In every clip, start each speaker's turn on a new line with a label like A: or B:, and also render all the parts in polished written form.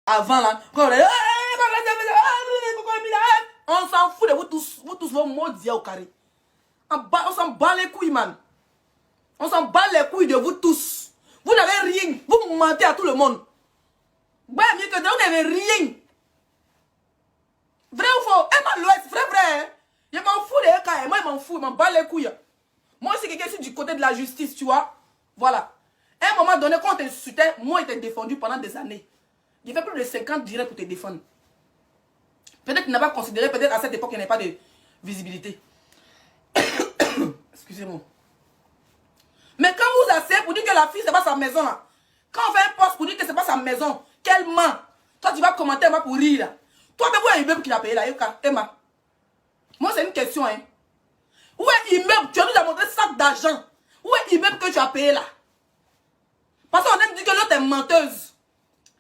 A: Avant là, on s'en fout de vous tous vos mots d'hier au carré. On s'en bat les couilles, man. On s'en bat les couilles de vous tous. Vous n'avez rien. Vous mentez à tout le monde. Ouais, mieux que vous n'avez rien. Vrai ou faux? Emma l'Ouest, vrai. Hein? Je m'en fous des cas. Moi, je m'en fous. Je m'en bats les couilles. Moi aussi, quelqu'un suis du côté de la justice, tu vois. Voilà. À un moment donné, quand on t'insultait, moi, je t'ai défendu pendant des années. J'ai fait plus de 50 directs pour te défendre. Peut-être que tu n'as pas considéré, peut-être à cette époque, il n'y avait pas de visibilité. Excusez-moi. Mais quand vous asseyez pour dire que la fille, c'est pas sa maison, là. Quand on fait un poste pour dire que c'est pas sa maison, qu'elle ment. Toi, tu vas commenter, moi, pour rire, là. Toi, mais où est l'immeuble qu'il a payé, là, Emma? Moi, c'est une question, hein. Où est l'immeuble? Tu as nous montré sac d'argent. Où est l'immeuble que tu as payé, là? Parce qu'on aime dire que l'autre est menteuse.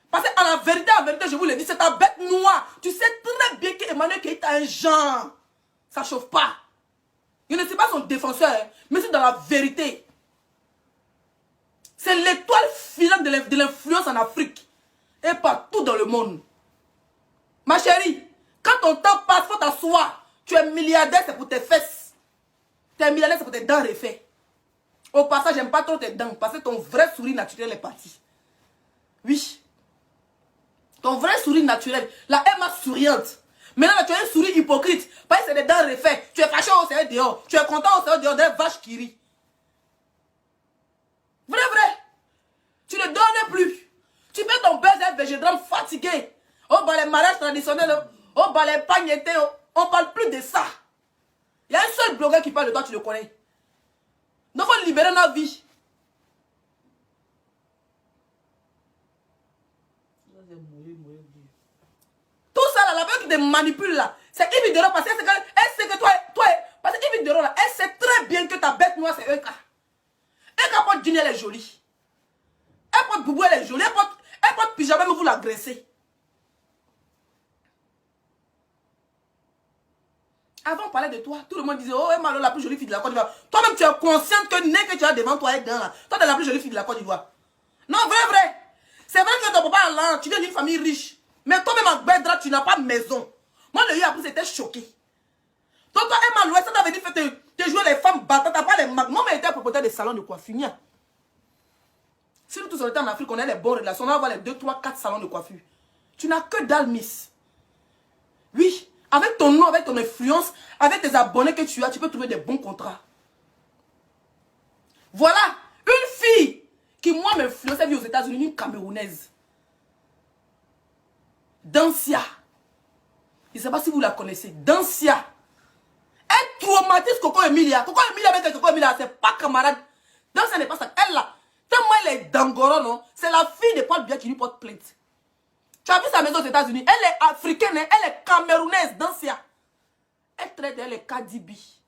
A: Parce qu'en la vérité, je vous le dis, c'est ta bête noire. Tu sais très bien qu'Emmanuel Keïta est un genre. Ça chauffe pas. Il ne sais pas son défenseur, hein, mais c'est dans la vérité. C'est l'étoile filante de l'influence en Afrique. Et partout dans le monde. Ma chérie, quand ton temps passe, faut t'asseoir. Tu es milliardaire, c'est pour tes fesses. Tu es milliardaire, c'est pour tes dents refaits. Au passage, j'aime pas trop tes dents, parce que ton vrai sourire naturel est parti. Oui. Ton vrai sourire naturel. La Emma souriante. Maintenant, tu as un sourire hypocrite. Parce que c'est des dents refaites. Tu es fâché au sein dehors. Tu es content au sein dehors des vaches qui rient. Vrai. Tu ne donnes plus. Tu mets ton baiser végétal fatigué. Oh, bah les mariages traditionnels. Oh, bah les pagnetés. On ne parle plus de ça. Il y a un seul blogueur qui parle de toi, tu le connais. Donc, il faut libérer notre vie. Tout ça, là, la personne qui te manipule, là, c'est Yves Dero, parce qu'elle sait que toi, parce que Yves Dero, là, elle sait très bien que ta bête noire, c'est Eka. Eka porte dîner, elle est jolie. Elle porte boubou, elle est jolie. Elle porte pyjama, mais vous l'agressez. Avant, on parlait de toi. Tout le monde disait, oh, Emma, la plus jolie fille de la Côte d'Ivoire. Toi-même, tu es consciente que nez que tu as devant toi est dedans, là. Toi, tu es la plus jolie fille de la Côte d'Ivoire. Non, vrai. C'est vrai que ton papa, là, tu viens d'une famille riche. Mais toi-même, en Bédra, tu n'as pas de maison. Moi, le après, c'était choqué. Donc, toi, Emma, l'Ouest, ça t'avait dit, te jouer les femmes battantes, t'as pas les mags. Moi, mais était propriétaire des salons de coiffure. Si nous tous on était en Afrique, on a les bonnes relations, on va avoir les 2, 3, 4 salons de coiffure. Tu n'as que dalle, miss. Oui, avec ton nom, avec ton influence, avec tes abonnés que tu as, tu peux trouver des bons contrats. Voilà, une fille qui, moi, m'influence, elle vit aux États-Unis, une Camerounaise. Dancia. Je ne sais pas si vous la connaissez. Dancia. Elle traumatise Coco Emilia. Coco Emilia avec Coco Emilia, c'est pas camarade. Dancia n'est pas ça. Elle là, tellement elle est dangoro, non? C'est la fille de Paul Biya qui lui porte plainte. Tu as vu sa maison aux États-Unis? Elle est africaine, hein? Elle est camerounaise, Dancia. Elle traite elle est Kadibi.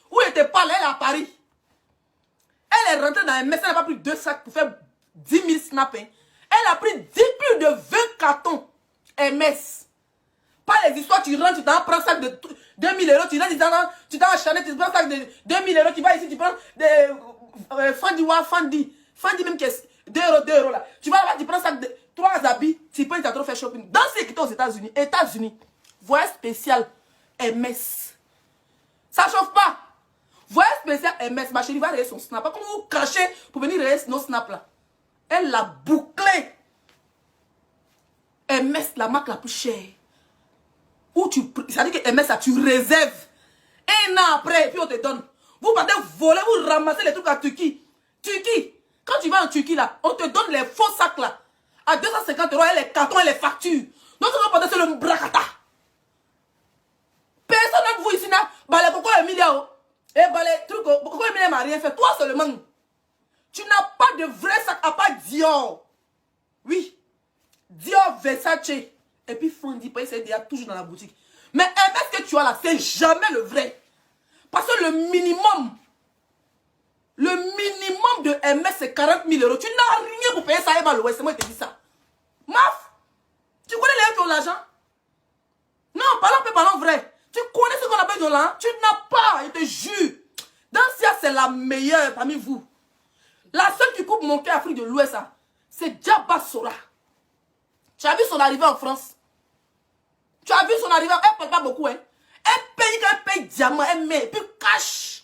A: Où elle était pas là, elle est à Paris. Elle est rentrée dans un mess, elle n'a pas pris 2 sacs pour faire 10 000 snaps. Hein? Elle a pris plus de 20 cartons MS. Pas les histoires, tu rentres, tu t'en prends un sac de 2000 €, tu rentres, tu t'en achètes, tu prends un sac de 2000 €, tu vas ici, tu prends des Fandi même qui est 2 € là. Tu vas là-bas, tu prends un sac de 3 habits, tu prends, tu as trop fait shopping. Dans ce qui est aux États-Unis, voyage spécial MS. Ça chauffe pas. Voyage spécial MS, ma chérie va rayer son snap. Comment vous crachez pour venir rayer nos snaps là? Elle l'a bouclé. MS, la marque la plus chère. Où tu, c'est-à-dire que MS, là, tu réserves. Un an après, et puis on te donne. Vous partez voler, vous ramassez les trucs à Turquie. Turquie, quand tu vas en Turquie, là, on te donne les faux sacs, là. À 250 € et les cartons et les factures. Donc, on va porter sur le bracata. Personne ne vous ici, là. Bah, les Coco Emilia, et bah, les trucs, Coco Emilia m'a rien fait. Toi seulement. Tu n'as pas de vrai sac à part Dior. Oui. Dior, Versace, et puis Fendi, c'est toujours dans la boutique. Mais MS que tu as là, c'est jamais le vrai. Parce que le minimum de MS, c'est 40 000 €. Tu n'as rien pour payer ça, Emma l'Ouest, c'est moi qui te dis ça. Maf, tu connais les gens qui ont l'argent? Non, parlons vrai. Tu connais ce qu'on appelle de l'argent? Tu n'as pas, je te jure. Dancia, c'est la meilleure parmi vous. La seule qui coupe mon cœur Afrique de l'Ouest, c'est Diaba Sora. Tu as vu son arrivée en France? Tu as vu son arrivée? Elle ne parle pas beaucoup, hein. Elle paye diamant, elle met, et puis cash.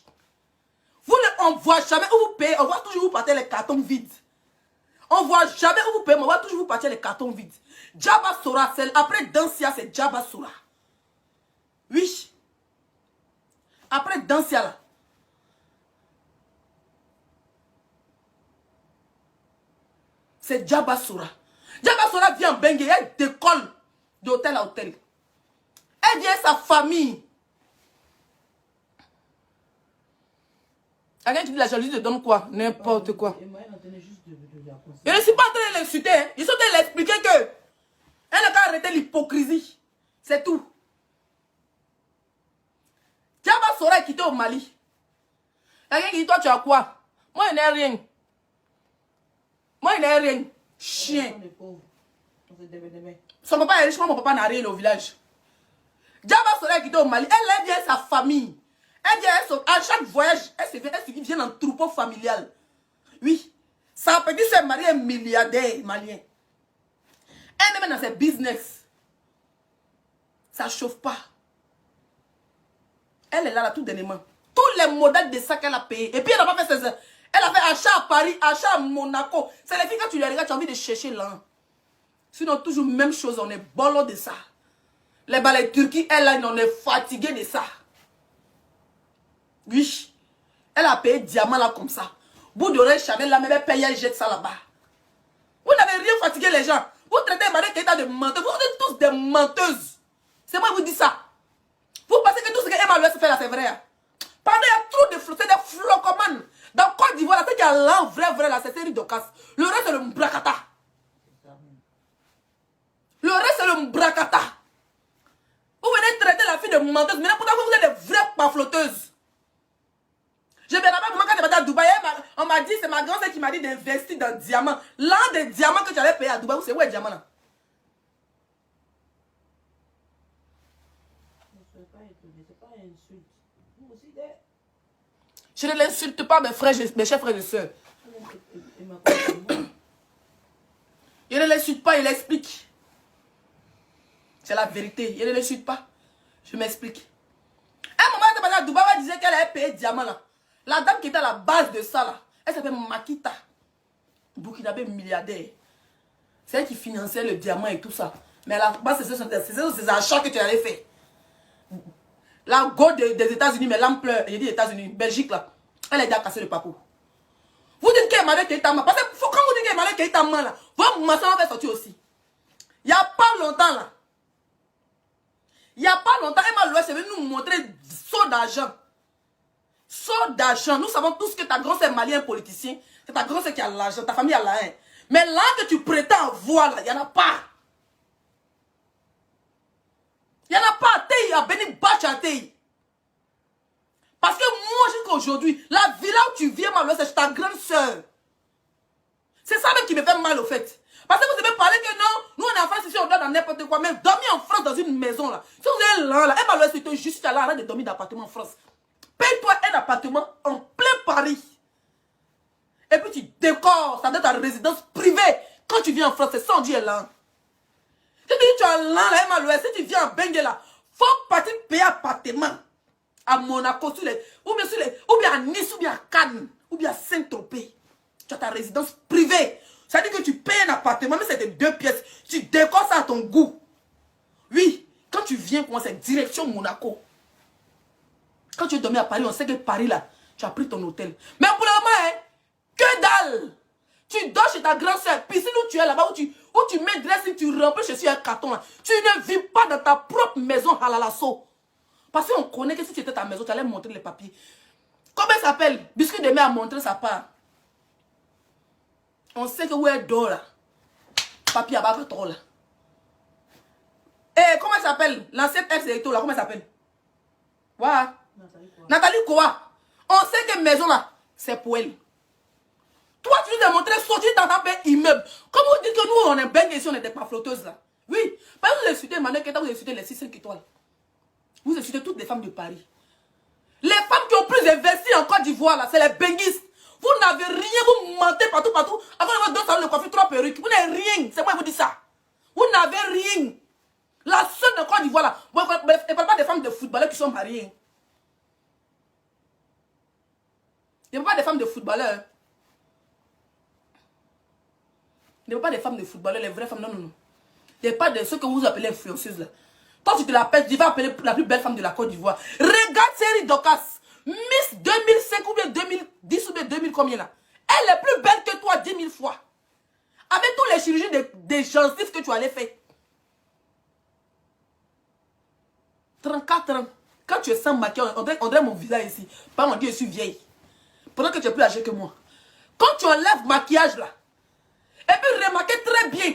A: On ne voit jamais où vous payez, on voit toujours vous partir les cartons vides. On ne voit jamais où vous payez, mais on voit toujours vous partir les cartons vides. Djaba Sora, après Dansia, c'est Djaba Sora. Oui. Après Dansia, là. C'est Djaba Sora. Djaba Sora vient en Bengue, elle décolle d'hôtel à hôtel. Elle vient sa famille. Quelqu'un qui dit la jalousie te donne quoi? N'importe quoi. Je ne suis pas en train de l'insulter. Hein. Je suis en train de l'expliquer que elle n'a qu'à arrêter l'hypocrisie. C'est tout. Djaba Sora est quitté au Mali. Quelqu'un qui dit toi tu as quoi? Moi je n'ai rien. Moi je n'ai rien. Chien. Son papa est riche, moi mon papa n'a rien au village. Djaba Sora est quitté au Mali. Elle vient sa famille. Elle vient à chaque voyage, elle vient en troupeau familial. Oui. Sa petite sœur mariée est milliardaire malien. Elle est même dans ses business. Ça ne chauffe pas. Elle est là tout dernièrement. Tous les modèles de ça qu'elle a payé. Et puis elle n'a pas fait ses... Elle a fait achat à Paris, achat à Monaco. C'est les filles quand tu les regardes, tu as envie de chercher là. Sinon, toujours même chose, on est bolo de ça. Les balais Turquie, elle, on est fatigué de ça. Oui. Elle a payé diamant là comme ça. Bout d'oreille Chanel là, même elle paye, elle jette ça là-bas. Vous n'avez rien fatigué les gens. Vous traitez Marie Keita de menteuse. Vous êtes tous des menteuses. C'est moi qui vous dis ça. Vous pensez que tout ce que Emma Louès fait là, c'est vrai. Pendant il y a trop de flots, c'est des flocomanes. Dans Côte d'Ivoire, c'est qu'il y a l'an vrai là, c'est série d'Ocas. Le reste c'est le mbrakata. Le reste c'est le mbrakata. Vous venez traiter la fille de menteuse. Mais pourtant vous êtes des vraies pafloteuses. Je me rappelle quand j'étais à Dubaï, on m'a dit, c'est ma grand-sœur qui m'a dit d'investir dans diamants. L'un des diamants que tu allais payer à Dubaï, c'est où est le diamant là? Je ne l'insulte pas, mes frères, mes chers frères et sœurs. Je ne l'insulte pas, il explique. C'est la vérité. Je ne l'insulte pas. Je m'explique. À un moment, elle était à Dubaï, elle disait qu'elle avait payé diamant là. La dame qui était à la base de ça là, elle s'appelle Makita. Burkinabé milliardaire. C'est elle qui finançait le diamant et tout ça. Mais à la base, c'est ces achats que tu allais faire. La go des États-Unis, mais l'ampleur, il dit États-Unis, Belgique là, elle a déjà cassé le papou. Vous dites qu'elle m'a fait Keita, parce que quand vous dites qu'elle m'a fait Keita, là, votre maçon va sortir aussi. Il n'y a pas longtemps là. Il n'y a pas longtemps, Emma Louès est venue nous montrer saut d'argent. Saut d'argent. Nous savons tous que ta grand-sœur est malien politicien. C'est ta grand-sœur qui a l'argent, ta famille a l'argent. Mais là que tu prétends avoir, il n'y en a pas. Il n'y en a pas. Tei a béni Bachatei. Parce que moi, jusqu'à aujourd'hui, la villa où tu viens, c'est ta grande sœur. C'est ça même qui me fait mal au fait. Parce que vous avez parlé que non, nous on est en France ici, on dort dans n'importe quoi. Mais dormir en France dans une maison là. Si vous êtes là, elle m'a laissé juste à l'arrêt de dormir dans l'appartement en France. Paye-toi un appartement en plein Paris. Et puis tu décores, ça doit être ta résidence privée. Quand tu viens en France, c'est sans Dieu là. Si tu es là, elle m'a laissé, si tu viens en Bengue là, faut partir payer appartement. À Monaco, ou bien à Nice, ou bien à Cannes, ou bien à Saint-Tropez. Tu as ta résidence privée. Ça veut dire que tu payes un appartement, mais c'est de 2 pièces. Tu décores ça à ton goût. Oui, quand tu viens, c'est direction Monaco. Quand tu es dormi à Paris, on sait que Paris là, tu as pris ton hôtel. Mais pour le moment, hein, que dalle. Tu dors chez ta grand-sœur, piscine où tu es là-bas, où tu mets dressing, tu remplis chez un carton là. Tu ne vis pas dans ta propre maison à la lasso. Parce qu'on connaît que si tu étais ta maison, tu allais montrer les papiers. Comment elle s'appelle? Biscuit de mer a montré sa part. On sait que où elle dort là. Papier à bas trop là. Et comment elle s'appelle? L'ancienne ex-électo là, comment elle s'appelle? Voilà. Nathalie quoi? On sait que maison là, c'est pour elle. Toi, tu nous as montré sortir dans un immeuble. Comment vous dites que nous, on est bien ici, on n'était pas flotteuses là? Oui. Parce que vous insultez Emmanuel Keita, vous insultez les 6-5 étoiles. Vous insultez toutes les femmes de Paris. Les femmes qui ont plus investi en Côte d'Ivoire, là, c'est les benguistes. Vous n'avez rien, vous mentez partout. Après, vous avez 2 salons de coiffure, 3 perruques. Vous n'avez rien. C'est moi qui vous dis ça. Vous n'avez rien. La seule de Côte d'Ivoire là. Vous ne parlez pas des femmes de footballeurs qui sont mariées. Il ne parle pas des femmes de footballeurs. Il ne parle pas des femmes de footballeurs, les vraies femmes. Non, non, non. Il ne parle pas de ceux que vous appelez influenceuses là. Toi, tu te l'appelles, tu vas appeler la plus belle femme de la Côte d'Ivoire. Regarde Série Docas. Miss 2005 ou bien 2010 ou bien 2000 combien là. Elle est plus belle que toi 10 000 fois. Avec tous les chirurgies des gencives que tu allais faire. 34 ans. Quand tu es sans maquillage, on dirait mon visage ici. Pas mon Dieu, je suis vieille. Pendant que tu es plus âgée que moi. Quand tu enlèves maquillage là. Et puis remarquez très bien.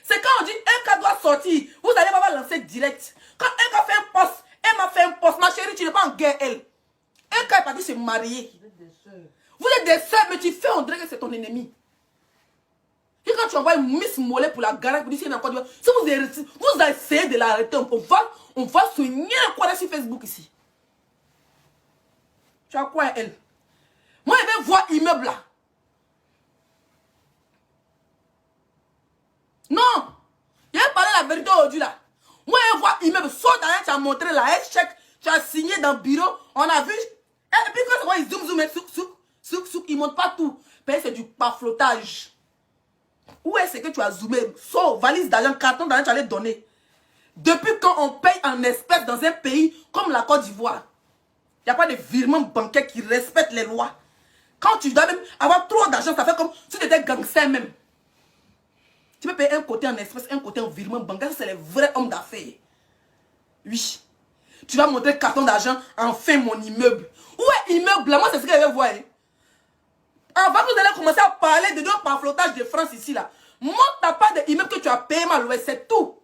A: C'est quand on dit un cas doit sortir. Vous allez pas lancer direct. Quand un cas fait un poste, elle m'a fait un poste. Ma chérie, tu n'es pas en guerre, elle. Un cas est parti se marier. Vous êtes des sœurs, mais tu fais on dirait que c'est ton ennemi. Et quand tu envoies une Miss Mollet pour la garage, pour dire si vous essayez de l'arrêter, on va soigner quoi sur Facebook ici. Tu as quoi elle? Moi, je vais voir immeuble là. Non. Il a parlé la vérité aujourd'hui là. Moi, je vois immeuble. Sauf derrière, tu as montré là, un chèque, tu as signé dans le bureau, on a vu. Et puis quand ils zoom, ils ne montrent pas tout. C'est du paflotage. Où est-ce que tu as zoomé? Sauf valise d'argent, carton d'argent, tu allais donner. Depuis quand on paye en espèces dans un pays comme la Côte d'Ivoire, il n'y a pas de virement bancaire qui respecte les lois. Quand tu dois même avoir trop d'argent, ça fait comme si tu étais gangster même. Tu peux payer un côté en espèces, un côté en virement bancaire. C'est les vrais hommes d'affaires. Oui. Tu vas montrer carton d'argent, enfin mon immeuble. Où est immeuble là? Moi, c'est ce que je vais voir. Hein. Avant que vous allez commencer à parler de notre pamphlotage de France ici là. Montre ta part d'immeuble que tu as payé mal, ouais, c'est tout.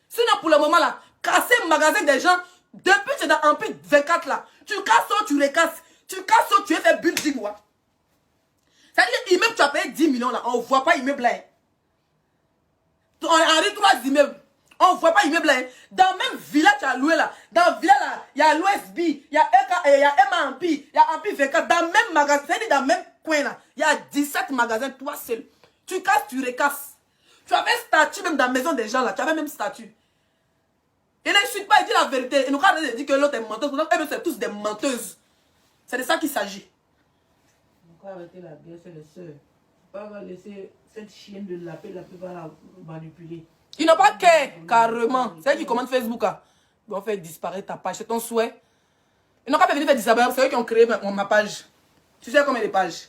A: Sinon, pour le moment là, casser le magasin des gens, depuis que tu es dans Empire 24 là, tu casses ou tu les casses. Tu casses ou tu es fait building, ouais. C'est-à-dire, immeuble, tu as payé 10 millions là, on ne voit pas immeuble là. Hein. On a 3 immeubles. On ne voit pas immeuble là. Hein. Dans le même village, tu as loué là. Dans le village là, il y a l'OSB, il y a Emma Empire, il y a Empire 24. Dans le même magasin, c'est-à-dire dans le même coin là, il y a 17 magasins, toi seul. Tu casses, tu recasses. Tu avais un statut même dans la maison des gens là, tu avais même statut. Et n'insulte pas, il dit la vérité. Et nous, quand on dit que l'autre est menteuse, c'est tous des menteuses. C'est de ça qu'il s'agit.
B: On va arrêter la guerre, c'est les sœurs. On va laisser cette chienne de la paix va la manipuler.
A: Ils n'ont pas qu'à, carrément. C'est eux qui commandent Facebook. Hein. Ils vont faire disparaître ta page. C'est ton souhait. Ils n'ont pas venir faire disparaître. C'est eux qui ont créé ma page. Tu sais combien de pages?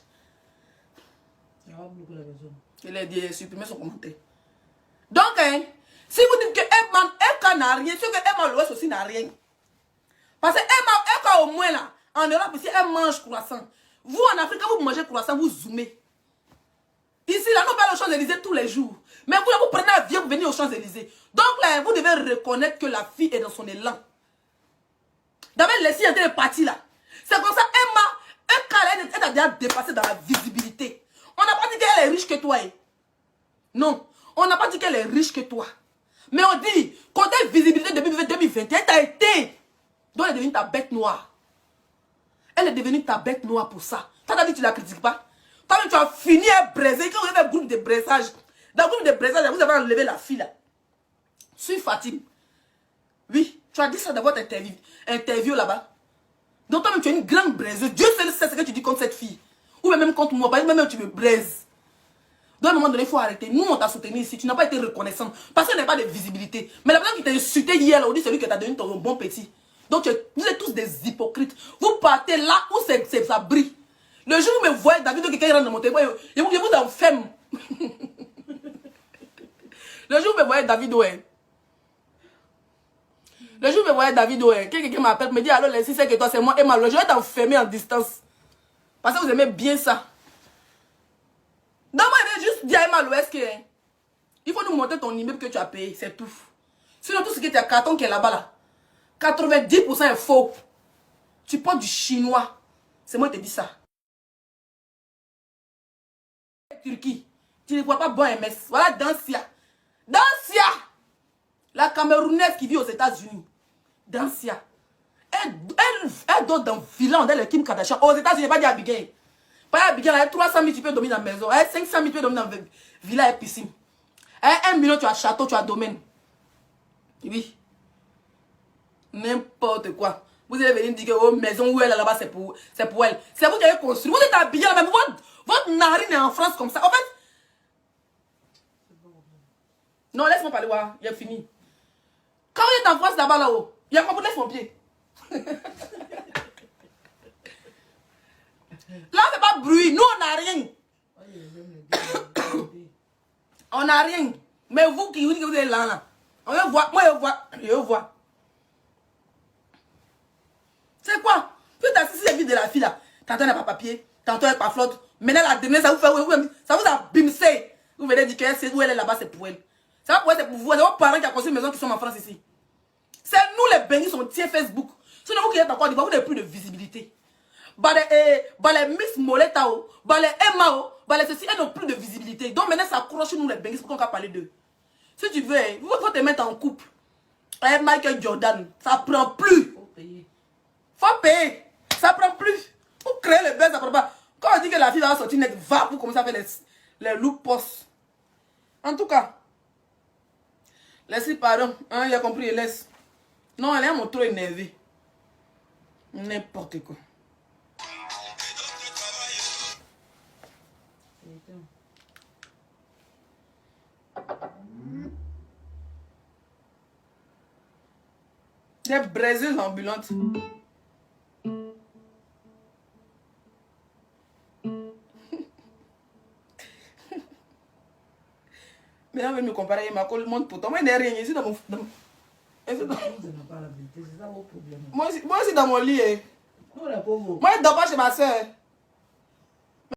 B: Il va bloquer la personne.
A: Il a dit supprimer son commentaire. Donc, hein, si vous dites que Eka n'a rien, c'est que Emma l'Ouest aussi n'a rien. Parce que Eka au moins là, en Europe, ici, elle mange croissant. Vous, en Afrique, quand vous mangez croissant, vous zoomez. Ici, là, nous parlons aux Champs-Élysées tous les jours. Mais vous, là, vous prenez un avion pour venir aux Champs-Élysées. Donc là, vous devez reconnaître que la fille est dans son élan. D'abord, laissez entrer le parti là. C'est comme ça, Eka, elle a déjà dépassé dans la visibilité. On n'a pas dit qu'elle est riche que toi. Hein. Non, on n'a pas dit qu'elle est riche que toi. Mais on dit, côté visibilité depuis 2021, elle a été. Donc elle est devenue ta bête noire. Elle est devenue ta bête noire pour ça. Toi, tu as dit que tu ne la critiques pas. Toi, tu as fini à braiser. Quand vous avez un groupe de braisage, dans le groupe de braisage, vous avez enlevé la fille là. Suis Fatim. Oui, tu as dit ça dans votre interview là-bas. Donc toi-même, tu es une grande braiseuse. Dieu seul sait ce que tu dis contre cette fille. Ou même contre moi, parce que même tu me braises. Donc à un moment donné, il faut arrêter. Nous, on t'a soutenu ici. Tu n'as pas été reconnaissant. Parce qu'il n'y a pas de visibilité. Mais la personne qui t'a insulté hier, là, on dit celui qui t'a donné ton bon petit. Donc vous êtes tous des hypocrites. Vous partez là où ça brille. Le jour où vous me voyez, David, quelqu'un rentre dans mon téléphone, je vous enferme. Le jour où vous me voyez, David, ouais. Le jour où vous me voyez, David, ouais. Quelqu'un m'appelle, me dit, alors, si c'est que toi, c'est moi, Emma, je vais t'enfermer en distance. Parce que vous aimez bien ça. Donc, moi, je vais juste dire à Emma l'Ouest que il faut nous montrer ton immeuble que tu as payé, c'est tout. Sinon, tout ce qui est à carton qui est là-bas, là, 90% est faux. Tu portes du chinois. C'est moi qui te dis ça. Turquie, tu ne vois pas bon MS. Voilà Dancia. Dancia! La Camerounaise qui vit aux États-Unis. Dancia. Elle dort dans Villa, dans le Kim Kardashian. Aux États-Unis, pas dit Abigail. Pas Abigail, elle a 300 000, tu peux dormir dans la maison. Elle a 500 000, tu peux dormir dans la villa et piscine. 1 million, tu as château, tu as domaine. Oui. N'importe quoi. Vous allez venir me dire que oh, maison où elle est là-bas, c'est pour elle. C'est vous qui avez construit. Vous êtes habillé là, mais votre narine est en France comme ça. En fait. Non, laisse-moi parler, ouais. Il a fini. Quand vous êtes en France là-bas, là-haut, il y a quoi pour laisser mon pied. Là, c'est pas bruit. Nous, on n'a rien. On n'a rien. Mais vous qui vous dites que vous êtes là, là. On veut voir. Moi, je vois. C'est quoi? Puis t'as si c'est vite de la fille là. Tantôt elle n'a pas papier. Tantôt elle n'a pas flotte. Maintenant la dernière, ça vous fait. Ça vous a bimsé. Vous venez dire que où elle est là-bas, c'est pour elle. C'est pas pour elle, c'est pour vous. C'est vos parents qui ont construit une maison qui sont en France ici. C'est nous les bénis, on tient Facebook. Sinon vous qui êtes encore, vous n'avez plus de visibilité. Les Miss Moleta, les Emma, les ceci, elles n'ont plus de visibilité. Donc maintenant, ça accroche nous les bénis pour qu'on va parler d'eux. Si tu veux, vous faut te mettre en couple. Avec Michael Jordan, ça prend plus. Faut payer. Ça prend plus. Pour créer le buzz, ça prend pas. Quand on dit que la fille va sortir net, va pour commencer à faire les look posts. En tout cas, laissez pardon. Hein, il a compris, il laisse. Non, elle est trop énervée. N'importe quoi. Des braiseuses ambulantes. Mais on veut me comparer, ma colle monte pour toi. Moi, il n'y a rien ici dans mon... Moi aussi dans mon lit. Moi, je ne dors pas chez ma soeur.